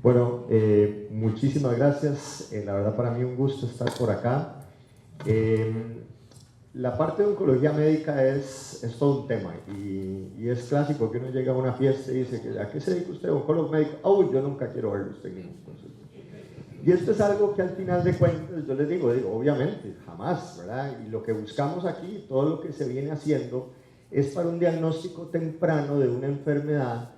Bueno, muchísimas gracias. La verdad para mí un gusto estar por acá. La parte de oncología médica es todo un tema y es clásico que uno llega a una fiesta y dice, ¿a qué se dedica usted, oncólogo médico? ¡Uy, yo nunca quiero verlo usted en ningún consulta! Y esto es algo que al final de cuentas yo les digo, obviamente, jamás, ¿verdad? Y lo que buscamos aquí, todo lo que se viene haciendo, es para un diagnóstico temprano de una enfermedad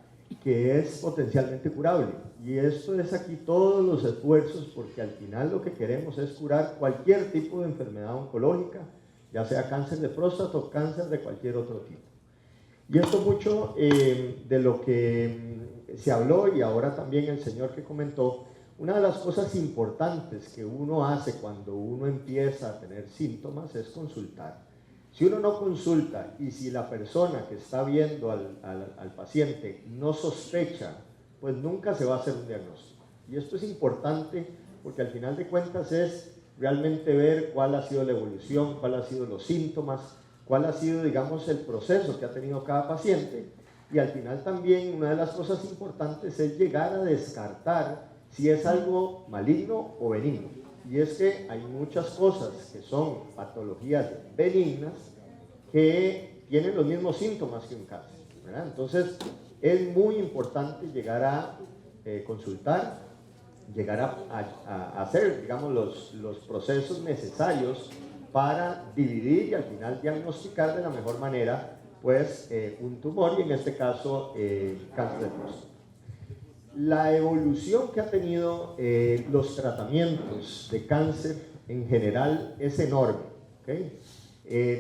que es potencialmente curable. Y esto es aquí todos los esfuerzos, porque al final lo que queremos es curar cualquier tipo de enfermedad oncológica, ya sea cáncer de próstata o cáncer de cualquier otro tipo. Y esto mucho de lo que se habló, y ahora también el señor que comentó, una de las cosas importantes que uno hace cuando uno empieza a tener síntomas es consultar. Si uno no consulta y si la persona que está viendo al paciente no sospecha, pues nunca se va a hacer un diagnóstico. Y esto es importante porque al final de cuentas es realmente ver cuál ha sido la evolución, cuál ha sido los síntomas, cuál ha sido, digamos, el proceso que ha tenido cada paciente. Y al final también una de las cosas importantes es llegar a descartar si es algo maligno o benigno. Y es que hay muchas cosas que son patologías benignas que tienen los mismos síntomas que un cáncer, ¿verdad? Entonces es muy importante llegar a consultar, llegar a hacer, digamos, los procesos necesarios para dividir y al final diagnosticar de la mejor manera pues un tumor y en este caso cáncer de próstata. La evolución que ha tenido los tratamientos de cáncer en general es enorme, ¿okay?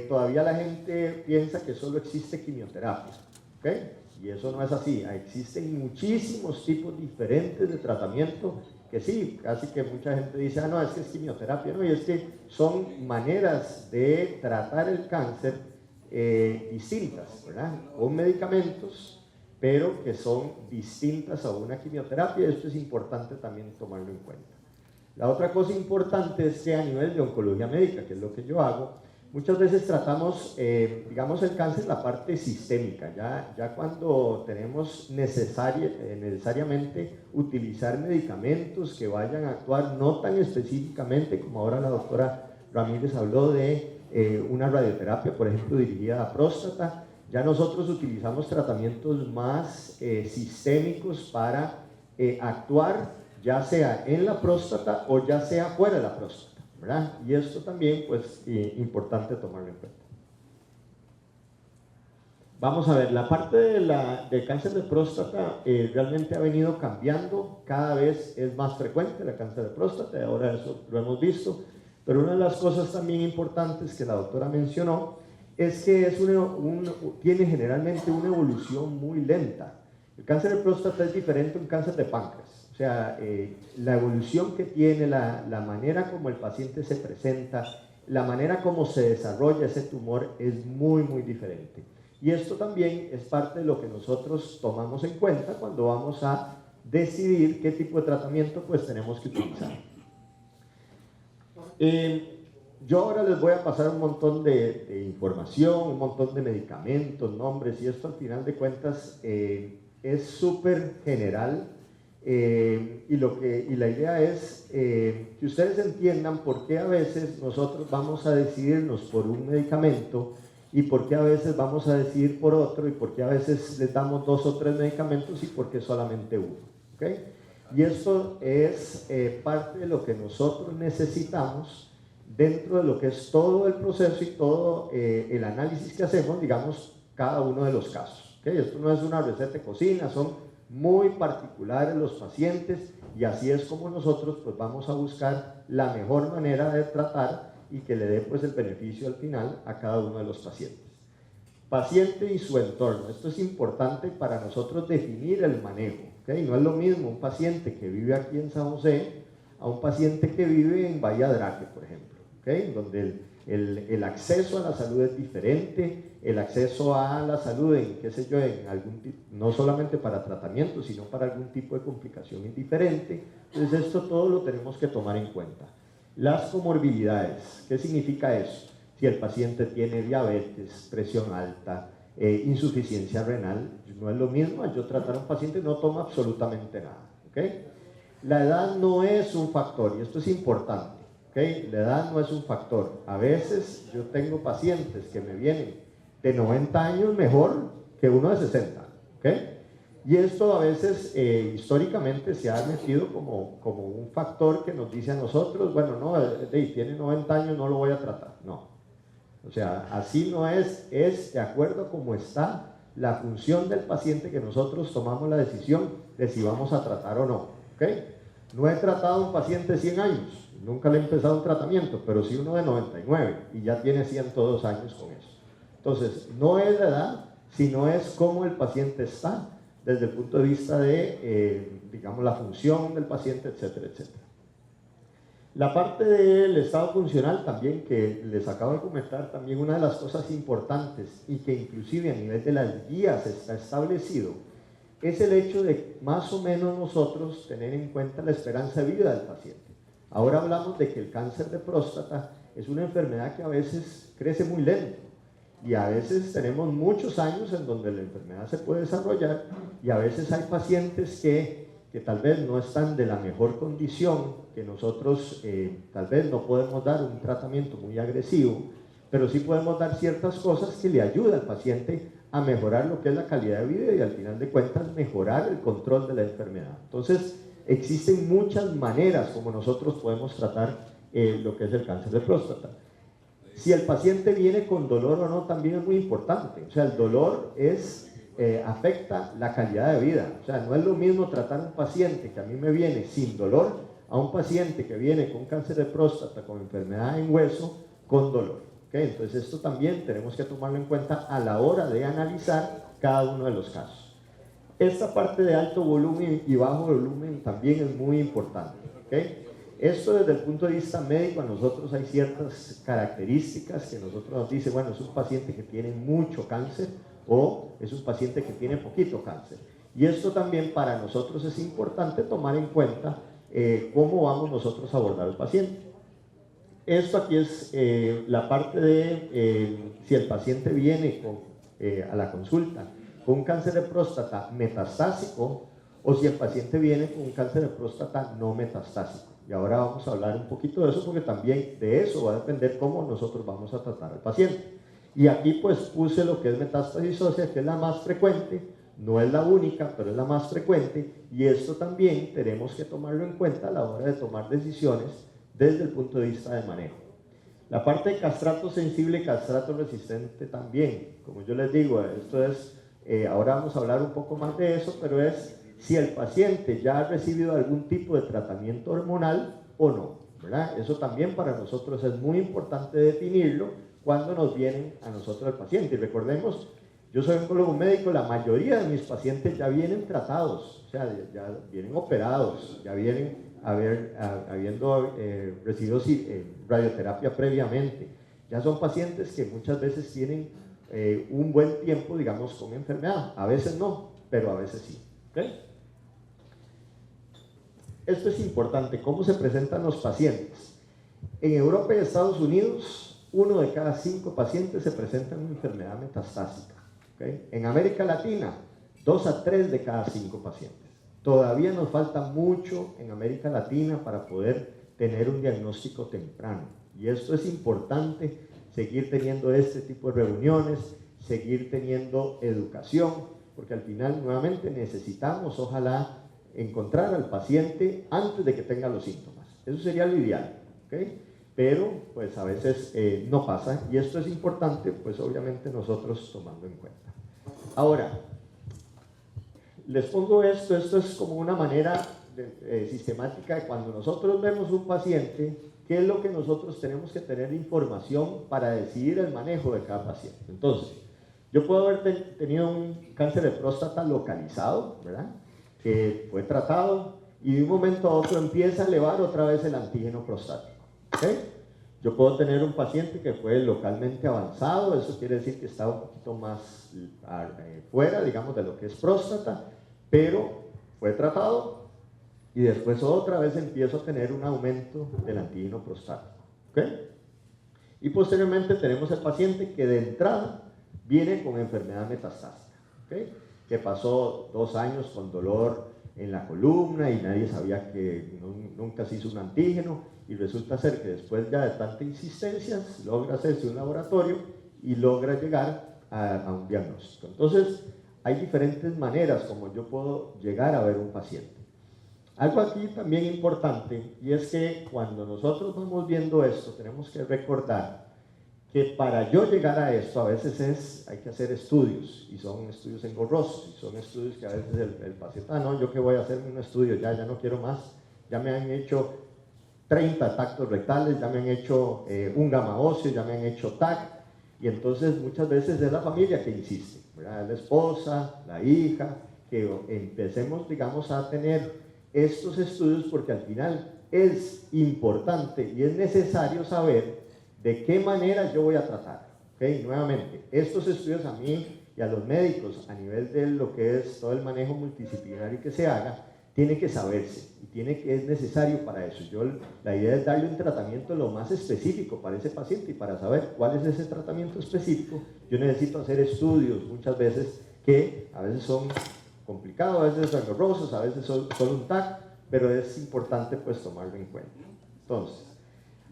Todavía la gente piensa que solo existe quimioterapia, ¿okay? Y eso no es así, existen muchísimos tipos diferentes de tratamiento que sí, casi que mucha gente dice, no, es que es quimioterapia, no, y es que son maneras de tratar el cáncer distintas, ¿verdad? Con medicamentos, pero que son distintas a una quimioterapia. Esto es importante también tomarlo en cuenta. La otra cosa importante es que a nivel de oncología médica, que es lo que yo hago, muchas veces tratamos, digamos, el cáncer, la parte sistémica, ya cuando tenemos necesariamente utilizar medicamentos que vayan a actuar no tan específicamente como ahora la doctora Ramírez habló de una radioterapia, por ejemplo, dirigida a próstata. Ya nosotros utilizamos tratamientos más sistémicos para actuar ya sea en la próstata o ya sea fuera de la próstata, ¿verdad? Y esto también, pues, importante tomarlo en cuenta. Vamos a ver, la parte de cáncer de próstata realmente ha venido cambiando, cada vez es más frecuente el cáncer de próstata, ahora eso lo hemos visto, pero una de las cosas también importantes que la doctora mencionó es que tiene generalmente una evolución muy lenta. El cáncer de próstata es diferente a un cáncer de páncreas, o sea, la evolución que tiene, la manera como el paciente se presenta, la manera como se desarrolla ese tumor es muy, muy diferente. Y esto también es parte de lo que nosotros tomamos en cuenta cuando vamos a decidir qué tipo de tratamiento pues tenemos que utilizar. Yo ahora les voy a pasar un montón de información, un montón de medicamentos, nombres, y esto al final de cuentas es súper general y la idea es que ustedes entiendan por qué a veces nosotros vamos a decidirnos por un medicamento y por qué a veces vamos a decidir por otro y por qué a veces les damos 2 o 3 medicamentos y por qué solamente uno, ¿okay? Y esto es parte de lo que nosotros necesitamos dentro de lo que es todo el proceso y todo el análisis que hacemos, digamos, cada uno de los casos, ¿okay? Esto no es una receta de cocina, son muy particulares los pacientes y así es como nosotros pues vamos a buscar la mejor manera de tratar y que le dé pues el beneficio al final a cada uno de los pacientes. Paciente y su entorno, esto es importante para nosotros definir el manejo, ¿okay? No es lo mismo un paciente que vive aquí en San José a un paciente que vive en Bahía Draque, por ejemplo, ¿okay? Donde el acceso a la salud es diferente, el acceso a la salud en, qué sé yo, en algún tipo, no solamente para tratamiento, sino para algún tipo de complicación es diferente. Entonces esto todo lo tenemos que tomar en cuenta. Las comorbilidades, ¿qué significa eso? Si el paciente tiene diabetes, presión alta, insuficiencia renal, no es lo mismo yo tratar a un paciente y no toma absolutamente nada, ¿okay? La edad no es un factor, y esto es importante, ¿ok? La edad no es un factor. A veces yo tengo pacientes que me vienen de 90 años mejor que uno de 60, ¿ok? Y esto a veces históricamente se ha metido como un factor que nos dice a nosotros, bueno, no, tiene 90 años, no lo voy a tratar. No, o sea, así no es, es de acuerdo a cómo está la función del paciente que nosotros tomamos la decisión de si vamos a tratar o no, ¿ok? No he tratado a un paciente de 100 años, nunca le he empezado un tratamiento, pero sí uno de 99 y ya tiene 102 años con eso. Entonces, no es la edad, sino es cómo el paciente está desde el punto de vista de, digamos, la función del paciente, etcétera, etcétera. La parte del estado funcional también, que les acabo de comentar, también una de las cosas importantes y que inclusive a nivel de las guías está establecido, es el hecho de más o menos nosotros tener en cuenta la esperanza de vida del paciente. Ahora hablamos de que el cáncer de próstata es una enfermedad que a veces crece muy lento y a veces tenemos muchos años en donde la enfermedad se puede desarrollar y a veces hay pacientes que tal vez no están de la mejor condición, que nosotros tal vez no podemos dar un tratamiento muy agresivo, pero sí podemos dar ciertas cosas que le ayudan al paciente a mejorar lo que es la calidad de vida y al final de cuentas mejorar el control de la enfermedad. Entonces, existen muchas maneras como nosotros podemos tratar lo que es el cáncer de próstata. Si el paciente viene con dolor o no también es muy importante, o sea, el dolor afecta la calidad de vida, o sea, no es lo mismo tratar a un paciente que a mí me viene sin dolor a un paciente que viene con cáncer de próstata, con enfermedad en hueso, con dolor, ¿okay? Entonces esto también tenemos que tomarlo en cuenta a la hora de analizar cada uno de los casos. Esta parte de alto volumen y bajo volumen también es muy importante, ¿okay? Esto desde el punto de vista médico a nosotros hay ciertas características que nosotros nos dice, bueno, es un paciente que tiene mucho cáncer o es un paciente que tiene poquito cáncer. Y esto también para nosotros es importante tomar en cuenta cómo vamos nosotros a abordar al paciente. Esto aquí es la parte de si el paciente viene a la consulta con un cáncer de próstata metastásico o si el paciente viene con un cáncer de próstata no metastásico. Y ahora vamos a hablar un poquito de eso porque también de eso va a depender cómo nosotros vamos a tratar al paciente. Y aquí pues puse lo que es metástasis ósea, que es la más frecuente, no es la única, pero es la más frecuente, y esto también tenemos que tomarlo en cuenta a la hora de tomar decisiones desde el punto de vista de manejo. La parte de castrato sensible y castrato resistente también, como yo les digo, esto es, ahora vamos a hablar un poco más de eso, pero es si el paciente ya ha recibido algún tipo de tratamiento hormonal o no, ¿verdad? Eso también para nosotros es muy importante definirlo cuando nos vienen a nosotros el paciente. Y recordemos, yo soy oncólogo médico, la mayoría de mis pacientes ya vienen tratados, o sea, ya vienen operados, ya vienen habiendo recibido radioterapia previamente. Ya son pacientes que muchas veces tienen un buen tiempo, digamos, con enfermedad. A veces no, pero a veces sí. ¿Okay? Esto es importante, ¿cómo se presentan los pacientes? En Europa y Estados Unidos, 1 de cada 5 pacientes se presentan una enfermedad metastásica. ¿Okay? En América Latina, 2 a 3 de cada 5 pacientes. Todavía nos falta mucho en América Latina para poder tener un diagnóstico temprano. Y esto es importante, seguir teniendo este tipo de reuniones, seguir teniendo educación, porque al final nuevamente necesitamos, ojalá, encontrar al paciente antes de que tenga los síntomas. Eso sería lo ideal, ¿okay? Pero pues a veces no pasa y esto es importante, pues obviamente nosotros tomando en cuenta. Ahora, les pongo esto es como una manera sistemática de cuando nosotros vemos un paciente, qué es lo que nosotros tenemos que tener información para decidir el manejo de cada paciente. Entonces, yo puedo haber tenido un cáncer de próstata localizado, ¿verdad? Que fue tratado y de un momento a otro empieza a elevar otra vez el antígeno prostático. ¿Okay? Yo puedo tener un paciente que fue localmente avanzado, eso quiere decir que está un poquito más fuera, digamos, de lo que es próstata, pero fue tratado y después otra vez empiezo a tener un aumento del antígeno prostático. ¿Okay? Y posteriormente tenemos el paciente que de entrada viene con enfermedad metastásica, ¿okay? Que pasó 2 años con dolor en la columna y nadie sabía que nunca se hizo un antígeno, y resulta ser que después ya de tanta insistencia logra hacerse un laboratorio y logra llegar a un diagnóstico. Entonces, hay diferentes maneras como yo puedo llegar a ver un paciente. Algo aquí también importante, y es que cuando nosotros vamos viendo esto, tenemos que recordar que para yo llegar a esto, a veces hay que hacer estudios, y son estudios engorrosos, y son estudios que a veces el paciente, no, yo qué voy a hacerme un estudio, ya no quiero más, ya me han hecho 30 tactos rectales, ya me han hecho un gamma óseo, ya me han hecho TAC, y entonces muchas veces es la familia que insiste, ¿verdad? La esposa, la hija, que empecemos, digamos, a tener estos estudios, porque al final es importante y es necesario saber de qué manera yo voy a tratar. ¿Okay? Nuevamente, estos estudios a mí y a los médicos a nivel de lo que es todo el manejo multidisciplinario que se haga, tiene que saberse y es necesario para eso. La idea es darle un tratamiento lo más específico para ese paciente, y para saber cuál es ese tratamiento específico, yo necesito hacer estudios muchas veces que a veces son complicados, a veces son engorrosos, a veces son un TAC, pero es importante pues tomarlo en cuenta. Entonces,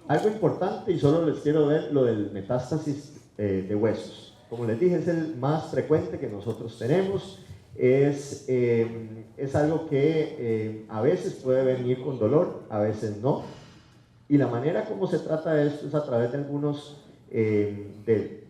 algo importante, y solo les quiero ver lo del metástasis de huesos. Como les dije, es el más frecuente que nosotros tenemos. Es algo que a veces puede venir con dolor, a veces no. Y la manera como se trata esto es a través de algunos,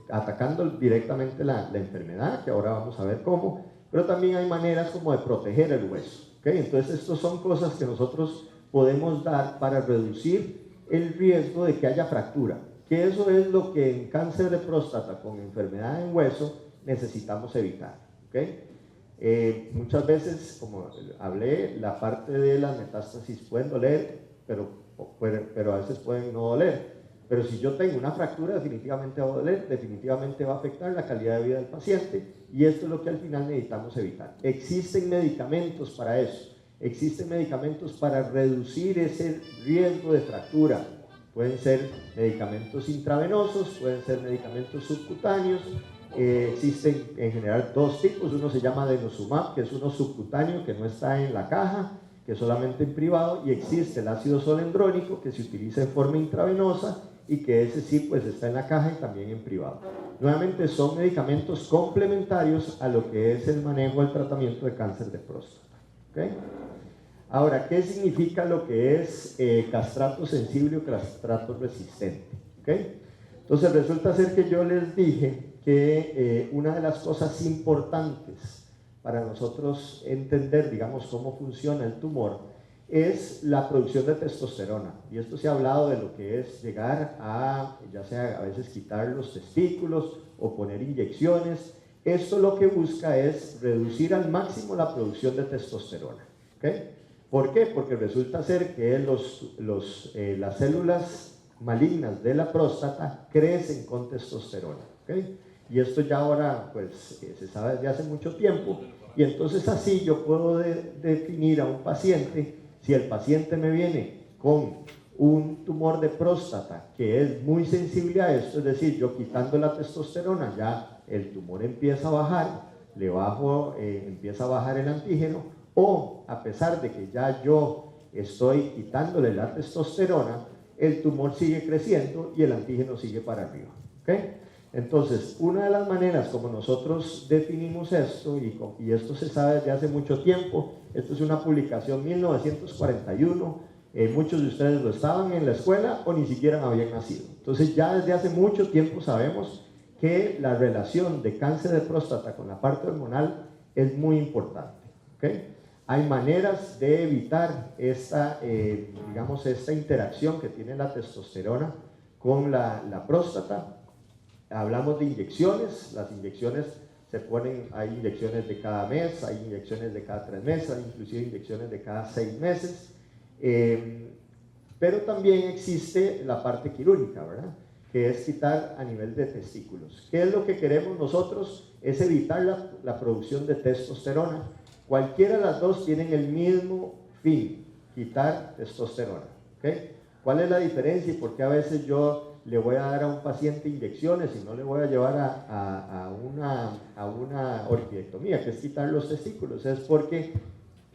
atacando directamente la enfermedad, que ahora vamos a ver cómo, pero también hay maneras como de proteger el hueso. ¿Okay? Entonces, estas son cosas que nosotros podemos dar para reducir el riesgo de que haya fractura, que eso es lo que en cáncer de próstata con enfermedad en hueso necesitamos evitar. ¿Okay? Muchas veces, como hablé, la parte de las metástasis pueden doler, pero a veces pueden no doler. Pero si yo tengo una fractura, definitivamente va a doler, definitivamente va a afectar la calidad de vida del paciente, y esto es lo que al final necesitamos evitar. Existen medicamentos para eso. Existen medicamentos para reducir ese riesgo de fractura. Pueden ser medicamentos intravenosos, pueden ser medicamentos subcutáneos. Existen en general dos tipos. Uno se llama denosumab, que es uno subcutáneo que no está en la caja, que es solamente en privado, y existe el ácido solendrónico que se utiliza en forma intravenosa y que ese sí pues está en la caja y también en privado. Nuevamente son medicamentos complementarios a lo que es el manejo del tratamiento de cáncer de próstata. ¿Okay? Ahora, ¿qué significa lo que es castrato sensible o castrato resistente? ¿Okay? Entonces resulta ser que yo les dije que una de las cosas importantes para nosotros entender, digamos, cómo funciona el tumor es la producción de testosterona. Y esto se ha hablado de lo que es llegar a, ya sea a veces quitar los testículos o poner inyecciones. Esto lo que busca es reducir al máximo la producción de testosterona. ¿Okay? ¿Por qué? Porque resulta ser que las células malignas de la próstata crecen con testosterona. ¿Okay? Y esto ya ahora pues se sabe desde hace mucho tiempo, y entonces así yo puedo definir a un paciente. Si el paciente me viene con un tumor de próstata que es muy sensible a esto, es decir, yo quitando la testosterona ya el tumor empieza a bajar, empieza a bajar el antígeno, o a pesar de que ya yo estoy quitándole la testosterona, el tumor sigue creciendo y el antígeno sigue para arriba. ¿Okay? Entonces, una de las maneras como nosotros definimos esto, y esto se sabe desde hace mucho tiempo, esto es una publicación 1941, muchos de ustedes lo estaban en la escuela o ni siquiera habían nacido. Entonces ya desde hace mucho tiempo sabemos que la relación de cáncer de próstata con la parte hormonal es muy importante. ¿Okay? Hay maneras de evitar esta interacción que tiene la testosterona con la próstata. Hablamos de inyecciones. Las inyecciones se ponen, hay inyecciones de cada mes, hay inyecciones de cada 3 meses, hay inclusive inyecciones de cada 6 meses. Pero también existe la parte quirúrgica, ¿verdad? Que es quitar a nivel de testículos. ¿Qué es lo que queremos nosotros? Es evitar la producción de testosterona. Cualquiera de las dos tienen el mismo fin, quitar testosterona. ¿Okay? ¿Cuál es la diferencia y por qué a veces yo le voy a dar a un paciente inyecciones y no le voy a llevar a una orquidectomía, que es quitar los testículos? Es porque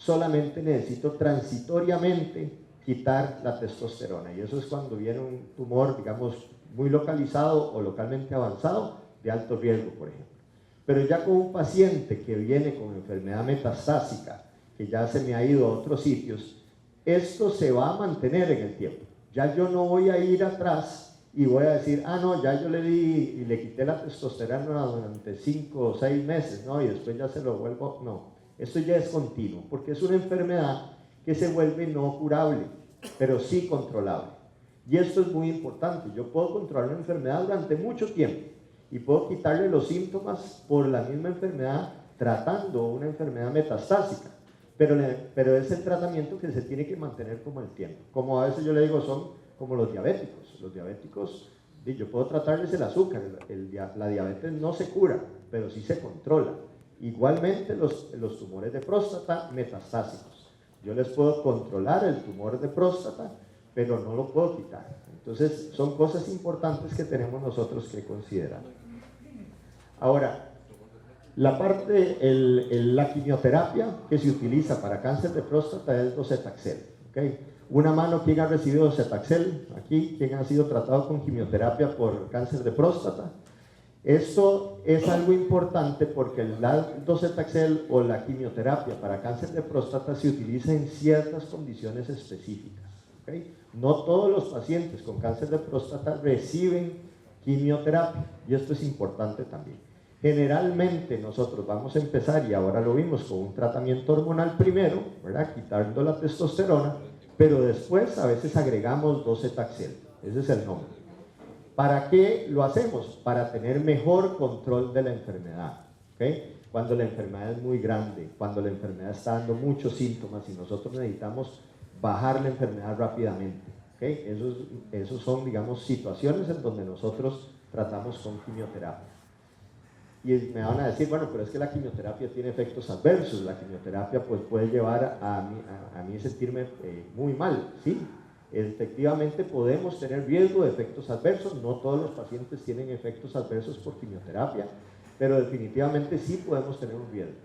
solamente necesito transitoriamente quitar la testosterona, y eso es cuando viene un tumor, digamos, muy localizado o localmente avanzado, de alto riesgo, por ejemplo. Pero ya con un paciente que viene con enfermedad metastásica, que ya se me ha ido a otros sitios, esto se va a mantener en el tiempo. Ya yo no voy a ir atrás y voy a decir, ah, no, ya yo le di y le quité la testosterona durante 5 o 6 meses, ¿no? Y después ya se lo vuelvo, no. Esto ya es continuo, porque es una enfermedad que se vuelve no curable, pero sí controlable. Y esto es muy importante. Yo puedo controlar una enfermedad durante mucho tiempo y puedo quitarle los síntomas por la misma enfermedad tratando una enfermedad metastásica. Pero es el tratamiento que se tiene que mantener como el tiempo. Como a veces yo le digo, son como los diabéticos. Los diabéticos, yo puedo tratarles el azúcar, la diabetes no se cura, pero sí se controla. Igualmente los tumores de próstata metastásicos. Yo les puedo controlar el tumor de próstata, pero no lo puedo quitar. Entonces son cosas importantes que tenemos nosotros que considerar. Ahora, la parte, la quimioterapia que se utiliza para cáncer de próstata es docetaxel. ¿Okay? Una mano, ¿quién ha recibido docetaxel? Aquí, ¿quién ha sido tratado con quimioterapia por cáncer de próstata? Esto es algo importante porque el docetaxel o la quimioterapia para cáncer de próstata se utiliza en ciertas condiciones específicas. ¿Okay? No todos los pacientes con cáncer de próstata reciben quimioterapia, y esto es importante también. Generalmente nosotros vamos a empezar, y ahora lo vimos, con un tratamiento hormonal primero, ¿verdad? Quitando la testosterona, pero después a veces agregamos docetaxel, ese es el nombre. ¿Para qué lo hacemos? Para tener mejor control de la enfermedad. ¿Okay? Cuando la enfermedad es muy grande, cuando la enfermedad está dando muchos síntomas y nosotros necesitamos bajar la enfermedad rápidamente. ¿Okay? Esos son, digamos, situaciones en donde nosotros tratamos con quimioterapia. Y me van a decir, bueno, pero es que la quimioterapia tiene efectos adversos, la quimioterapia pues puede llevar a mí sentirme muy mal, ¿sí? Efectivamente podemos tener riesgo de efectos adversos, no todos los pacientes tienen efectos adversos por quimioterapia, pero definitivamente sí podemos tener un riesgo.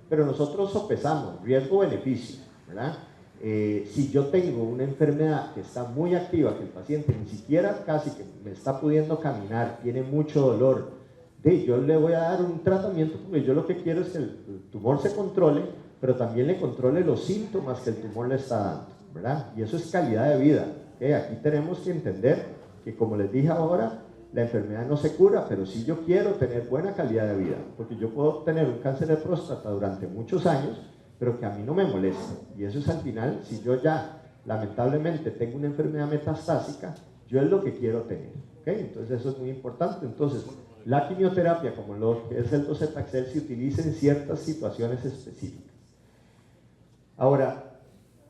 Pero nosotros sopesamos riesgo-beneficio, ¿verdad? Si yo tengo una enfermedad que está muy activa, que el paciente ni siquiera casi que me está pudiendo caminar, tiene mucho dolor, yo le voy a dar un tratamiento porque yo lo que quiero es que el tumor se controle, pero también le controle los síntomas que el tumor le está dando, ¿verdad? Y eso es calidad de vida. Aquí tenemos que entender que, como les dije ahora, la enfermedad no se cura, pero sí yo quiero tener buena calidad de vida, porque yo puedo tener un cáncer de próstata durante muchos años, pero que a mí no me moleste. Y eso es al final, si yo ya lamentablemente tengo una enfermedad metastásica, yo es lo que quiero tener. ¿Okay? Entonces eso es muy importante. Entonces, la quimioterapia, como lo que es el docetaxel, se utiliza en ciertas situaciones específicas. Ahora,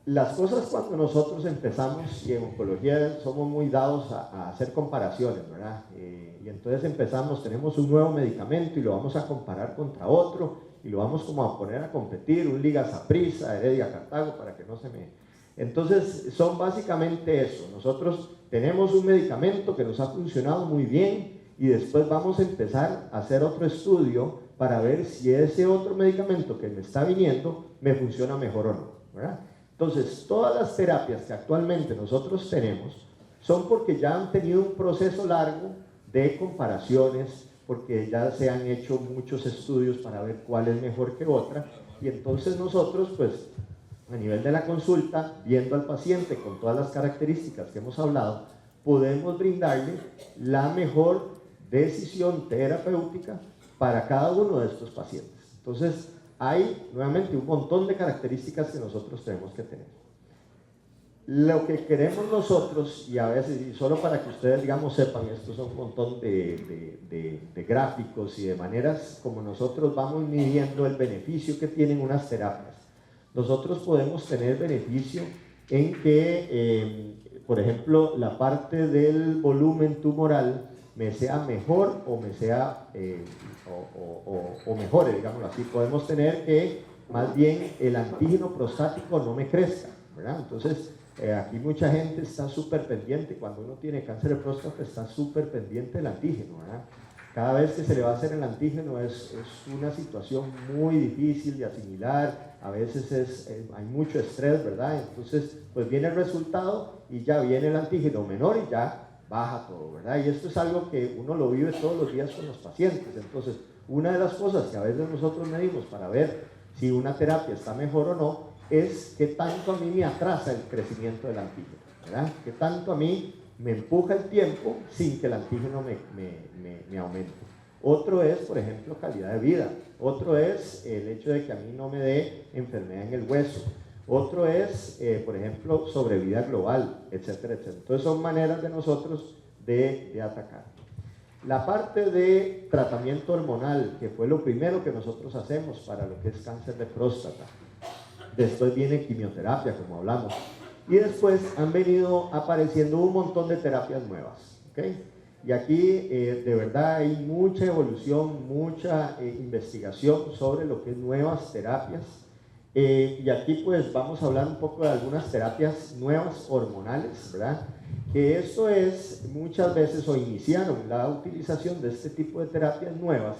las cosas cuando nosotros empezamos, y en oncología somos muy dados a hacer comparaciones, ¿verdad? Y entonces empezamos, tenemos un nuevo medicamento y lo vamos a comparar contra otro, y lo vamos como a poner a competir, un ligazaprisa, Heredia Cartago, para que no se me... Entonces, son básicamente eso. Nosotros tenemos un medicamento que nos ha funcionado muy bien, y después vamos a empezar a hacer otro estudio para ver si ese otro medicamento que me está viniendo me funciona mejor o no, ¿verdad? Entonces, todas las terapias que actualmente nosotros tenemos son porque ya han tenido un proceso largo de comparaciones, porque ya se han hecho muchos estudios para ver cuál es mejor que otra, y entonces nosotros, pues, a nivel de la consulta, viendo al paciente con todas las características que hemos hablado, podemos brindarle la mejor decisión terapéutica para cada uno de estos pacientes. Entonces, hay nuevamente un montón de características que nosotros tenemos que tener. Lo que queremos nosotros, y a veces, y solo para que ustedes, digamos, sepan, estos son un montón de gráficos y de maneras como nosotros vamos midiendo el beneficio que tienen unas terapias. Nosotros podemos tener beneficio en que, por ejemplo, la parte del volumen tumoral me sea mejor o me sea o mejore, digámoslo así. Podemos tener que más bien el antígeno prostático no me crezca, ¿verdad? Entonces, aquí mucha gente está súper pendiente, cuando uno tiene cáncer de próstata está súper pendiente del antígeno, ¿verdad? cada vez que se le va a hacer el antígeno es una situación muy difícil de asimilar, a veces hay mucho estrés, ¿verdad? Entonces, pues viene el resultado y ya viene el antígeno menor y ya baja todo, ¿verdad? Y esto es algo que uno lo vive todos los días con los pacientes. Entonces, una de las cosas que a veces nosotros medimos para ver si una terapia está mejor o no es qué tanto a mí me atrasa el crecimiento del antígeno, ¿verdad? Qué tanto a mí me empuja el tiempo sin que el antígeno me aumente. Otro es, por ejemplo, calidad de vida. Otro es el hecho de que a mí no me dé enfermedad en el hueso. Otro es, por ejemplo, sobrevida global, etcétera, etcétera. Entonces son maneras de nosotros de atacar. La parte de tratamiento hormonal, que fue lo primero que nosotros hacemos para lo que es cáncer de próstata. Después viene quimioterapia, como hablamos. Y después han venido apareciendo un montón de terapias nuevas, ¿okay? Y aquí de verdad hay mucha evolución, mucha investigación sobre lo que es nuevas terapias. Y aquí pues vamos a hablar un poco de algunas terapias nuevas hormonales, ¿verdad? Que esto es, muchas veces o iniciaron la utilización de este tipo de terapias nuevas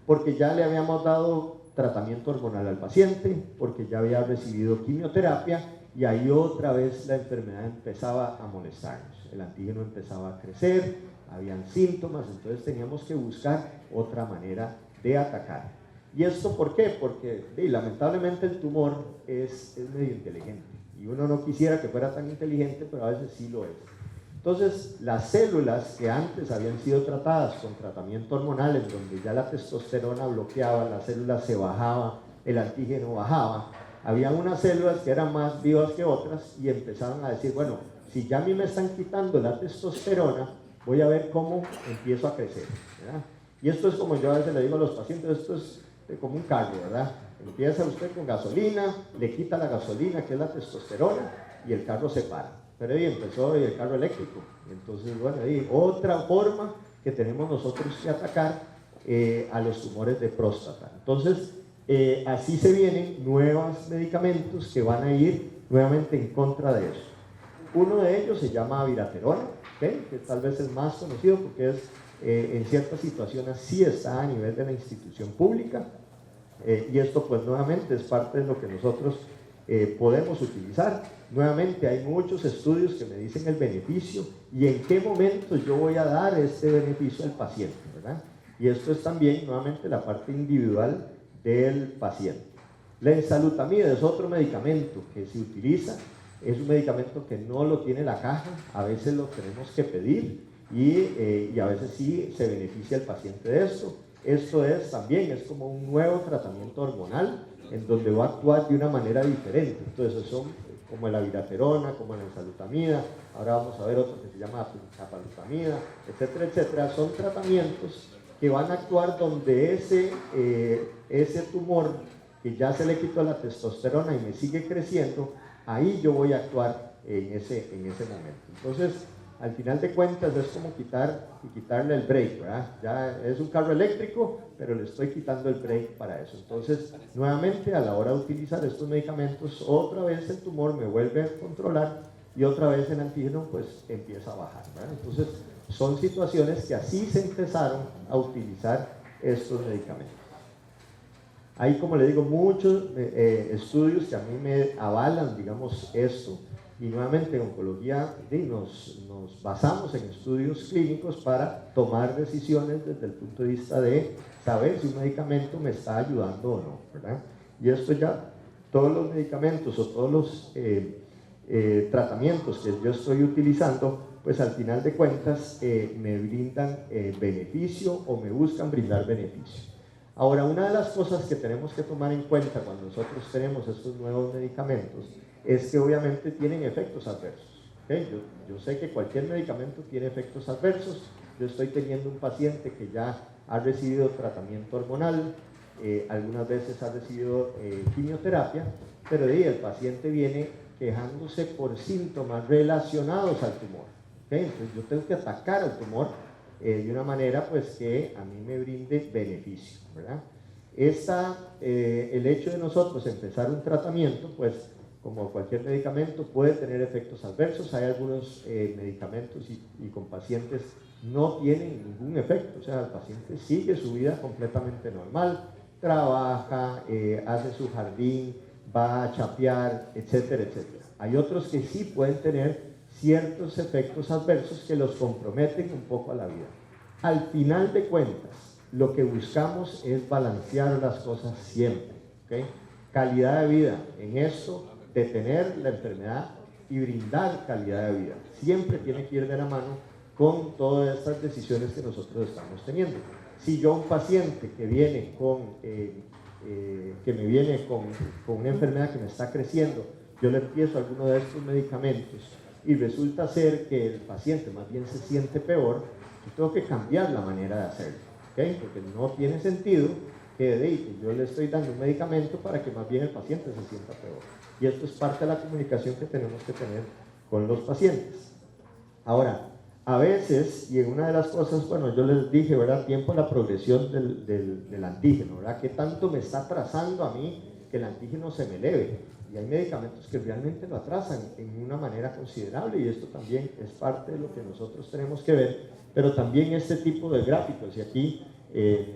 porque ya le habíamos dado tratamiento hormonal al paciente, porque ya había recibido quimioterapia y ahí otra vez la enfermedad empezaba a molestarnos, el antígeno empezaba a crecer, habían síntomas, entonces teníamos que buscar otra manera de atacar. ¿Y esto por qué? Porque lamentablemente el tumor es medio inteligente y uno no quisiera que fuera tan inteligente, pero a veces sí lo es. Entonces, las células que antes habían sido tratadas con tratamiento hormonal, en donde ya la testosterona bloqueaba, las células se bajaba, el antígeno bajaba, había unas células que eran más vivas que otras y empezaron a decir, bueno, si ya a mí me están quitando la testosterona, voy a ver cómo empiezo a crecer, ¿verdad? Y esto es como yo a veces le digo a los pacientes, esto es como un carro, ¿verdad? Empieza usted con gasolina, le quita la gasolina, que es la testosterona, y el carro se para. Pero ahí empezó el carro eléctrico. Entonces, bueno, ahí otra forma que tenemos nosotros que atacar a los tumores de próstata. Entonces, así se vienen nuevos medicamentos que van a ir nuevamente en contra de eso. Uno de ellos se llama abiraterona, ¿okay? Que tal vez es más conocido porque es, en ciertas situaciones sí está a nivel de la institución pública, y esto pues nuevamente es parte de lo que nosotros podemos utilizar. Nuevamente hay muchos estudios que me dicen el beneficio y en qué momento yo voy a dar este beneficio al paciente, ¿verdad? Y esto es también nuevamente la parte individual del paciente. La enzalutamida es otro medicamento que se utiliza, es un medicamento que no lo tiene la caja, a veces lo tenemos que pedir y a veces sí se beneficia el paciente de esto. Esto es también, es como un nuevo tratamiento hormonal en donde va a actuar de una manera diferente. Entonces son como la abiraterona, como la enzalutamida, ahora vamos a ver otro que se llama apalutamida, etcétera, etcétera. Son tratamientos que van a actuar donde ese tumor que ya se le quitó la testosterona y me sigue creciendo, ahí yo voy a actuar en ese momento. Entonces, al final de cuentas es como quitarle el brake, ¿verdad? Ya es un carro eléctrico, pero le estoy quitando el brake para eso. Entonces, nuevamente, a la hora de utilizar estos medicamentos, otra vez el tumor me vuelve a controlar y otra vez el antígeno pues empieza a bajar, ¿verdad? Entonces, son situaciones que así se empezaron a utilizar estos medicamentos. Hay, como le digo, muchos estudios que a mí me avalan, digamos, esto. Y nuevamente en oncología nos basamos en estudios clínicos para tomar decisiones desde el punto de vista de saber si un medicamento me está ayudando o no, ¿verdad? Y esto ya, todos los medicamentos o todos los tratamientos que yo estoy utilizando, pues al final de cuentas me brindan beneficio o me buscan brindar beneficio. Ahora, una de las cosas que tenemos que tomar en cuenta cuando nosotros tenemos estos nuevos medicamentos es que obviamente tienen efectos adversos. ¿Okay? Yo sé que cualquier medicamento tiene efectos adversos. Yo estoy teniendo un paciente que ya ha recibido tratamiento hormonal, algunas veces ha recibido quimioterapia, pero el paciente viene quejándose por síntomas relacionados al tumor. ¿Okay? Entonces yo tengo que atacar al tumor de una manera pues que a mí me brinde beneficio, ¿verdad? El hecho de nosotros empezar un tratamiento, pues como cualquier medicamento puede tener efectos adversos. Hay algunos medicamentos y con pacientes no tienen ningún efecto. O sea, el paciente sigue su vida completamente normal, trabaja, hace su jardín, va a chapear, etcétera, etcétera. Hay otros que sí pueden tener ciertos efectos adversos que los comprometen un poco a la vida. Al final de cuentas, lo que buscamos es balancear las cosas siempre, ¿okay? Calidad de vida, en esto, detener la enfermedad y brindar calidad de vida. Siempre tiene que ir de la mano con todas estas decisiones que nosotros estamos teniendo. Si yo a un paciente que viene con una enfermedad que me está creciendo, yo le empiezo alguno de estos medicamentos y resulta ser que el paciente más bien se siente peor, yo tengo que cambiar la manera de hacerlo, ¿okay? Porque no tiene sentido que yo le estoy dando un medicamento para que más bien el paciente se sienta peor. Y esto es parte de la comunicación que tenemos que tener con los pacientes. Ahora, a veces, y en una de las cosas, bueno, yo les dije, ¿verdad? Tiempo a la progresión del antígeno, ¿verdad? ¿Qué tanto me está atrasando a mí que el antígeno se me eleve? Y hay medicamentos que realmente lo atrasan en una manera considerable y esto también es parte de lo que nosotros tenemos que ver, pero también este tipo de gráficos, y aquí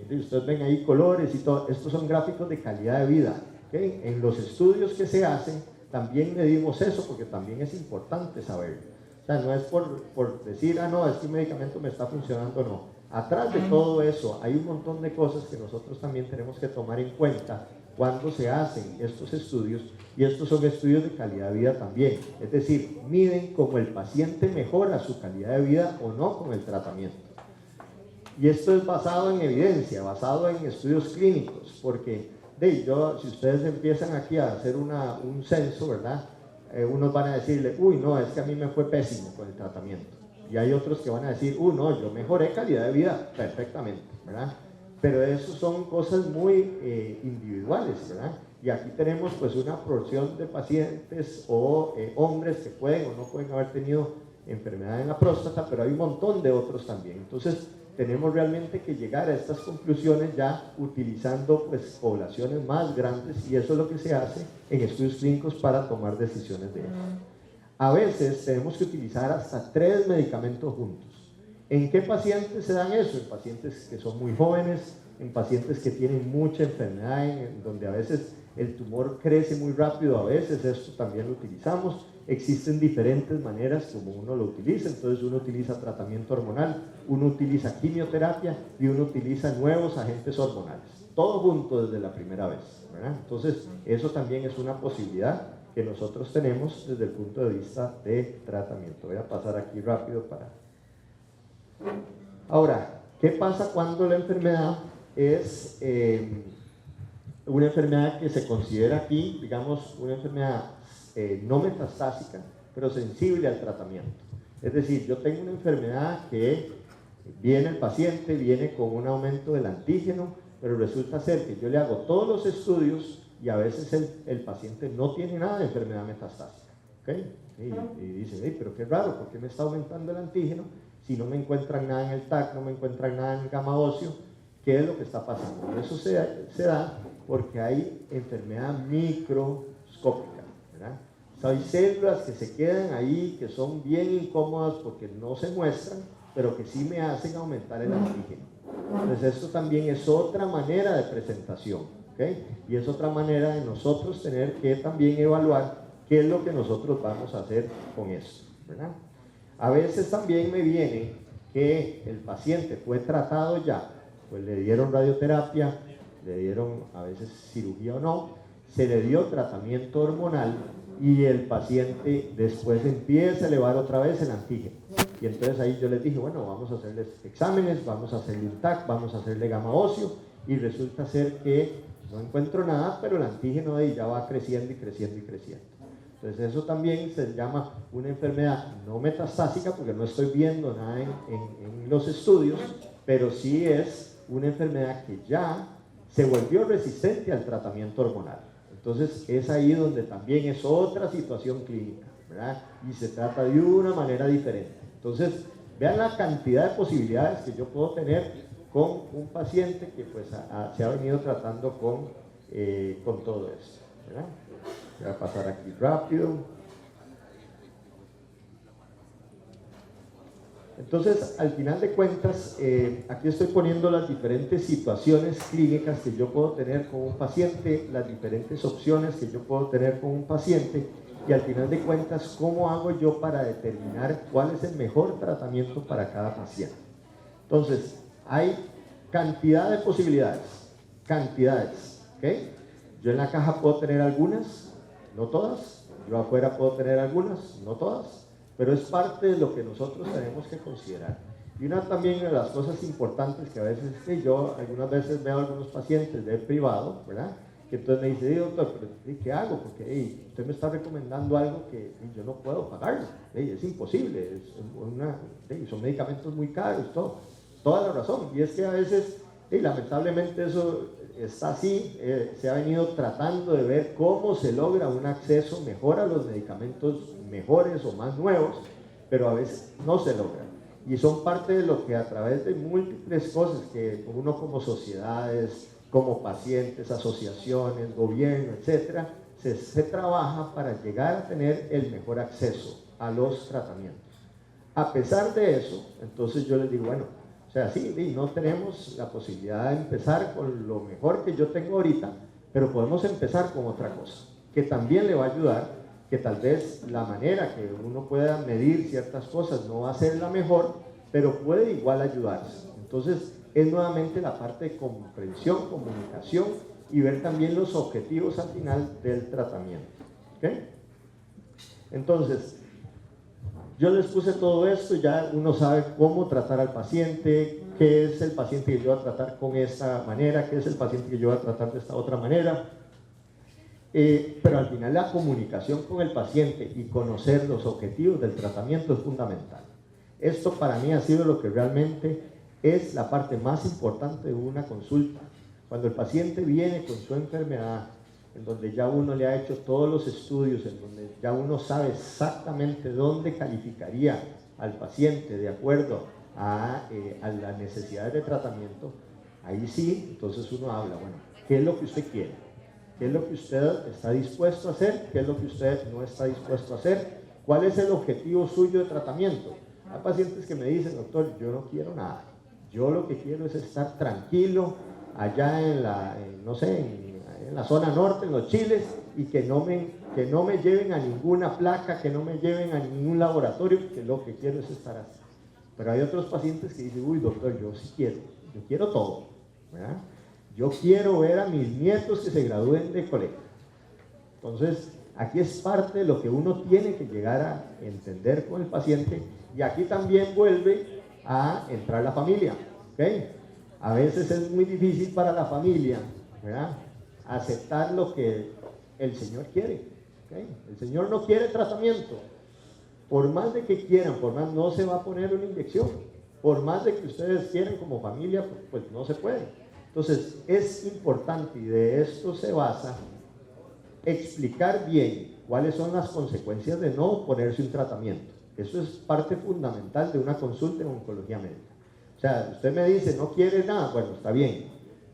ustedes ven ahí colores y todo, estos son gráficos de calidad de vida, ¿okay? En los estudios que se hacen también medimos eso porque también es importante saberlo. O sea, no es por decir, no, este medicamento me está funcionando, no. Atrás de todo eso hay un montón de cosas que nosotros también tenemos que tomar en cuenta cuando se hacen estos estudios, y estos son estudios de calidad de vida también. Es decir, miden cómo el paciente mejora su calidad de vida o no con el tratamiento. Y esto es basado en evidencia, basado en estudios clínicos, porque si ustedes empiezan aquí a hacer un censo, ¿verdad? Unos van a decirle, uy, no, es que a mí me fue pésimo con el tratamiento. Y hay otros que van a decir, no, yo mejoré calidad de vida perfectamente, ¿verdad? Pero eso son cosas muy individuales, ¿verdad? Y aquí tenemos pues una porción de pacientes o hombres que pueden o no pueden haber tenido enfermedad en la próstata, pero hay un montón de otros también. Entonces, tenemos realmente que llegar a estas conclusiones ya utilizando pues poblaciones más grandes, y eso es lo que se hace en estudios clínicos para tomar decisiones de eso. A veces tenemos que utilizar hasta 3 medicamentos juntos. ¿En qué pacientes se dan eso? En pacientes que son muy jóvenes, en pacientes que tienen mucha enfermedad, en donde a veces el tumor crece muy rápido, a veces esto también lo utilizamos. Existen diferentes maneras como uno lo utiliza, entonces uno utiliza tratamiento hormonal, uno utiliza quimioterapia y uno utiliza nuevos agentes hormonales, todo junto desde la primera vez, ¿verdad? Entonces eso también es una posibilidad que nosotros tenemos desde el punto de vista de tratamiento. Voy a pasar aquí rápido para... Ahora, ¿qué pasa cuando la enfermedad es una enfermedad que se considera aquí, digamos, una enfermedad no metastásica, pero sensible al tratamiento? Es decir, yo tengo una enfermedad que viene el paciente, viene con un aumento del antígeno, pero resulta ser que yo le hago todos los estudios y a veces el paciente no tiene nada de enfermedad metastásica, ¿okay? Y dice, pero qué raro, ¿por qué me está aumentando el antígeno si no me encuentran nada en el TAC, no me encuentran nada en el gamma óseo? ¿Qué es lo que está pasando? Eso se da porque hay enfermedad microscópica, ¿verdad? O sea, hay células que se quedan ahí, que son bien incómodas porque no se muestran, pero que sí me hacen aumentar el antígeno. Entonces esto también es otra manera de presentación, ¿okay? Y es otra manera de nosotros tener que también evaluar qué es lo que nosotros vamos a hacer con esto, ¿verdad? A veces también me viene que el paciente fue tratado ya, pues le dieron radioterapia, le dieron a veces cirugía o no, se le dio tratamiento hormonal y el paciente después empieza a elevar otra vez el antígeno. Y entonces ahí yo les dije, bueno, vamos a hacerles exámenes, vamos a hacerle un TAC, vamos a hacerle gamma óseo, y resulta ser que no encuentro nada, pero el antígeno de ahí ya va creciendo y creciendo y creciendo. Entonces eso también se llama una enfermedad no metastásica, porque no estoy viendo nada en los estudios, pero sí es una enfermedad que ya se volvió resistente al tratamiento hormonal. Entonces es ahí donde también es otra situación clínica, ¿verdad? Y se trata de una manera diferente. Entonces, vean la cantidad de posibilidades que yo puedo tener con un paciente que pues se ha venido tratando con todo esto, ¿verdad? Voy a pasar aquí rápido. Entonces, al final de cuentas, aquí estoy poniendo las diferentes situaciones clínicas que yo puedo tener con un paciente, las diferentes opciones que yo puedo tener con un paciente, y al final de cuentas, ¿cómo hago yo para determinar cuál es el mejor tratamiento para cada paciente? Entonces, hay cantidad de posibilidades, cantidades, ¿ok? Yo en la caja puedo tener algunas, no todas. Yo afuera puedo tener algunas, no todas, pero es parte de lo que nosotros tenemos que considerar. Y una también de las cosas importantes que a veces es que yo algunas veces veo a algunos pacientes del privado, ¿verdad? Que entonces me dice, doctor, pero ¿qué hago? Porque usted me está recomendando algo que yo no puedo pagarlo, es imposible, son medicamentos muy caros, toda la razón. Y es que a veces, lamentablemente eso está así, se ha venido tratando de ver cómo se logra un acceso mejor a los medicamentos mejores o más nuevos, pero a veces no se logra. Y son parte de lo que a través de múltiples cosas que uno como sociedades, como pacientes, asociaciones, gobierno, etcétera, se trabaja para llegar a tener el mejor acceso a los tratamientos. A pesar de eso, entonces yo les digo, bueno, o sea, sí, no tenemos la posibilidad de empezar con lo mejor que yo tengo ahorita, pero podemos empezar con otra cosa, que también le va a ayudar, que tal vez la manera que uno pueda medir ciertas cosas no va a ser la mejor, pero puede igual ayudarse. Entonces, es nuevamente la parte de comprensión, comunicación y ver también los objetivos al final del tratamiento. ¿Okay? Entonces, yo les puse todo esto, ya uno sabe cómo tratar al paciente, qué es el paciente que yo voy a tratar con esta manera, qué es el paciente que yo voy a tratar de esta otra manera. Pero al final la comunicación con el paciente y conocer los objetivos del tratamiento es fundamental. Esto para mí ha sido lo que realmente es la parte más importante de una consulta. Cuando el paciente viene con su enfermedad, en donde ya uno le ha hecho todos los estudios, en donde ya uno sabe exactamente dónde calificaría al paciente de acuerdo a las necesidades de tratamiento, ahí sí, entonces uno habla, bueno, ¿qué es lo que usted quiere? ¿Qué es lo que usted está dispuesto a hacer? ¿Qué es lo que usted no está dispuesto a hacer? ¿Cuál es el objetivo suyo de tratamiento? Hay pacientes que me dicen, doctor, yo no quiero nada. Yo lo que quiero es estar tranquilo allá en la, no sé, en la zona norte, en los chiles, y que no me lleven a ninguna placa, que no me lleven a ningún laboratorio, que lo que quiero es estar así. Pero hay otros pacientes que dicen, uy, doctor, yo sí quiero, yo quiero todo, ¿verdad? Yo quiero ver a mis nietos que se gradúen de colegio. Entonces, aquí es parte de lo que uno tiene que llegar a entender con el paciente, y aquí también vuelve a entrar la familia, ¿ok? A veces es muy difícil para la familia, ¿verdad?, aceptar lo que el Señor quiere, ¿okay? El Señor no quiere tratamiento. Por más de que quieran, por más no se va a poner una inyección. Por más de que ustedes quieran como familia, pues no se puede. Entonces, es importante, y de esto se basa, explicar bien cuáles son las consecuencias de no ponerse un tratamiento. Eso es parte fundamental de una consulta en oncología médica. O sea, usted me dice, no quiere nada, bueno, está bien,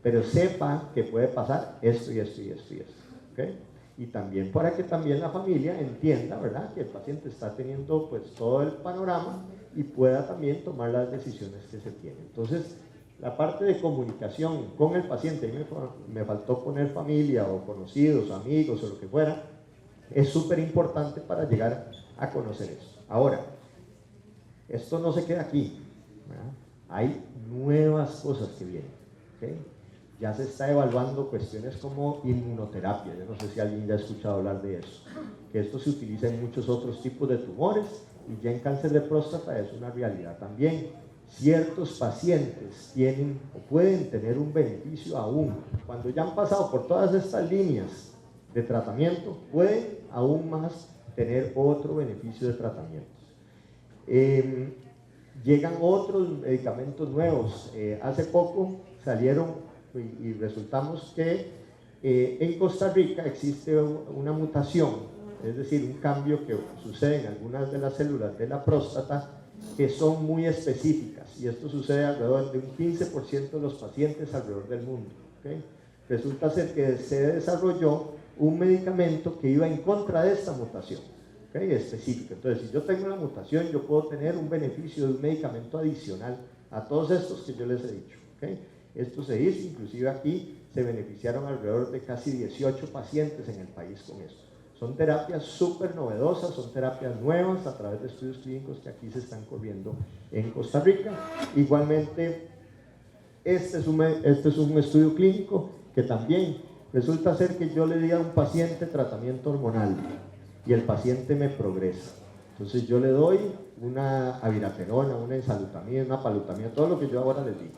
pero sepa que puede pasar esto y esto y esto y esto, ¿okay? Y también para que también la familia entienda, ¿verdad?, que el paciente está teniendo pues todo el panorama y pueda también tomar las decisiones que se tienen. Entonces, la parte de comunicación con el paciente, ahí me faltó poner familia o conocidos, amigos o lo que fuera, es súper importante para llegar a conocer esto. Ahora, esto no se queda aquí, ¿verdad? Hay nuevas cosas que vienen, ¿okay? Ya se está evaluando cuestiones como inmunoterapia. Yo no sé si alguien ya ha escuchado hablar de eso, que esto se utiliza en muchos otros tipos de tumores, y ya en cáncer de próstata es una realidad también. Ciertos pacientes tienen o pueden tener un beneficio aún, cuando ya han pasado por todas estas líneas de tratamiento, pueden aún más tener otro beneficio de tratamientos. Llegan otros medicamentos nuevos. Hace poco salieron y resultamos que en Costa Rica existe una mutación, es decir, un cambio que sucede en algunas de las células de la próstata que son muy específicas, y esto sucede alrededor de un 15% de los pacientes alrededor del mundo, ¿okay? Resulta ser que se desarrolló un medicamento que iba en contra de esta mutación. ¿okay? Específica. Entonces, si yo tengo una mutación, yo puedo tener un beneficio de un medicamento adicional a todos estos que yo les he dicho. ¿Okay? Esto se hizo, inclusive aquí se beneficiaron alrededor de casi 18 pacientes en el país con esto. Son terapias súper novedosas, son terapias nuevas a través de estudios clínicos que aquí se están corriendo en Costa Rica. Igualmente, este es un estudio clínico que también resulta ser que yo le di a un paciente tratamiento hormonal y el paciente me progresa. Entonces yo le doy una abiraterona, una ensalutamida, una palutamida, todo lo que yo ahora les digo.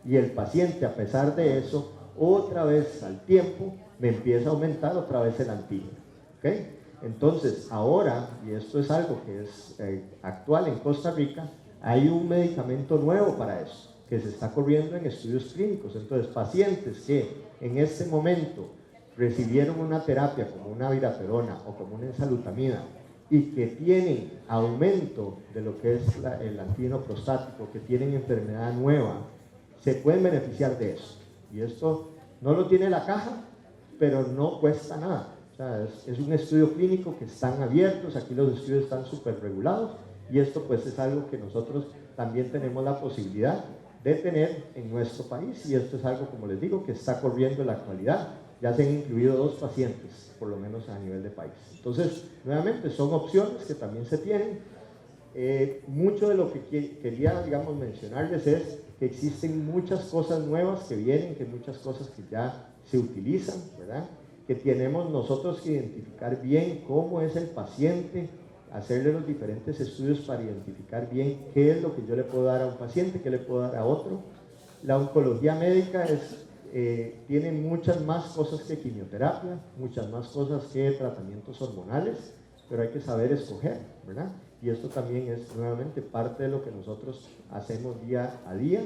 Y el paciente, a pesar de eso, otra vez al tiempo, me empieza a aumentar otra vez el antígeno. ¿Okay? Entonces, ahora, y esto es algo que es actual en Costa Rica, hay un medicamento nuevo para eso, que se está corriendo en estudios clínicos. Entonces, pacientes que en este momento recibieron una terapia como una abiraterona o como una ensalutamida y que tienen aumento de lo que es el antígeno prostático, que tienen enfermedad nueva, se pueden beneficiar de eso. Y esto no lo tiene la caja, pero no cuesta nada. O sea, es un estudio clínico que están abiertos, aquí los estudios están súper regulados y esto pues es algo que nosotros también tenemos la posibilidad de tener en nuestro país y esto es algo, como les digo, que está corriendo en la actualidad. Ya se han incluido 2 pacientes, por lo menos a nivel de país. Entonces, nuevamente, son opciones que también se tienen. Mucho de lo que quería, digamos, mencionarles es que existen muchas cosas nuevas que vienen, que muchas cosas que ya se utilizan, ¿verdad? Que tenemos nosotros que identificar bien cómo es el paciente, hacerle los diferentes estudios para identificar bien qué es lo que yo le puedo dar a un paciente, qué le puedo dar a otro. La oncología médica tiene muchas más cosas que quimioterapia, muchas más cosas que tratamientos hormonales, pero hay que saber escoger, ¿verdad? Y esto también es nuevamente parte de lo que nosotros hacemos día a día.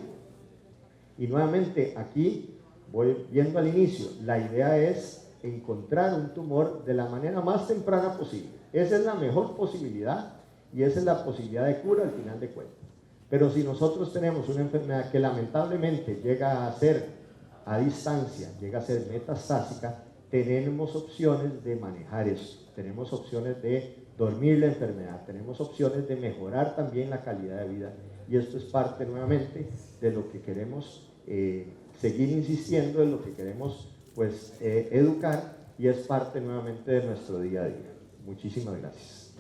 Y nuevamente aquí voy viendo al inicio, la idea es encontrar un tumor de la manera más temprana posible. Esa es la mejor posibilidad y esa es la posibilidad de cura al final de cuentas. Pero si nosotros tenemos una enfermedad que lamentablemente llega a ser a distancia, llega a ser metastásica, tenemos opciones de manejar eso, tenemos opciones de dormir la enfermedad, tenemos opciones de mejorar también la calidad de vida y esto es parte nuevamente de lo que queremos seguir insistiendo, en lo que queremos pues educar y es parte nuevamente de nuestro día a día. Muchísimas gracias.